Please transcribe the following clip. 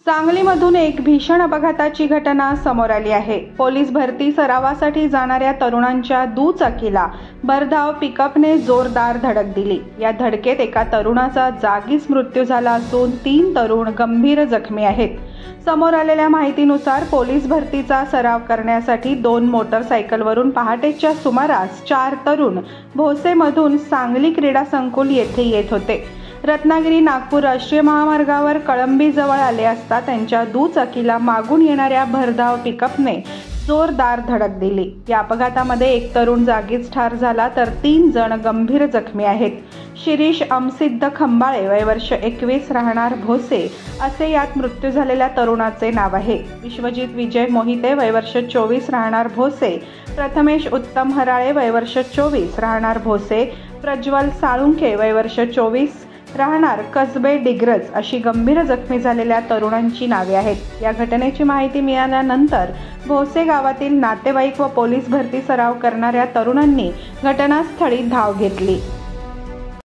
सांगलीमधून एक भीषण अपघाताची घटना समोर आली आहे। पोलीस भरती सरावासाठी जाणाऱ्या तरुणांच्या दुचाकीला भरधाव पिकअपने जोरदार धडक दिली। या धडकेत एका तरुणाचा जागीच मृत्यू झाला असून 3 तरुण गंभीर जखमी आहेत। समोर आलेल्या माहितीनुसार पोलीस भरतीचा सराव करण्यासाठी 2 मोटरसायकलवरून पहाटेच्या सुमारास 4 तरुण भोसेमधून सांगली क्रीडा संकुल येथे येत होते। रत्नागिरी नागपूर राष्ट्रीय महामार्गावर कळंबी जवळ आले असता त्यांच्या दुचाकीला मागून येणाऱ्या भरधाव पिकअपने जोरदार धडक दिली। या अपघातामध्ये एक तरुण जागीच ठार झाला तर 3 जण गंभीर जखमी आहेत। शिरीष अमसिद्ध खंबाळे वय वर्ष 21 राहणार भोसे असे यात मृत्यू झालेल्या तरुणाचे नाव आहे। विश्वजित विजय मोहिते वय वर्ष 24 राहणार भोसे, प्रथमेश उत्तम हराळे वय वर्ष 24 राहणार भोसे, प्रज्वल साळुंखे वय वर्ष 24 राहणार कसबे डिग्रज अशी गंभीर जखमी झालेल्या तरुणांची नावे आहेत। या घटनेची माहिती मिळाल्यानंतर भोसे गावातील नातेवाईक व पोलीस भरती सराव करणाऱ्या तरुणांनी घटनास्थळी धाव घेतली।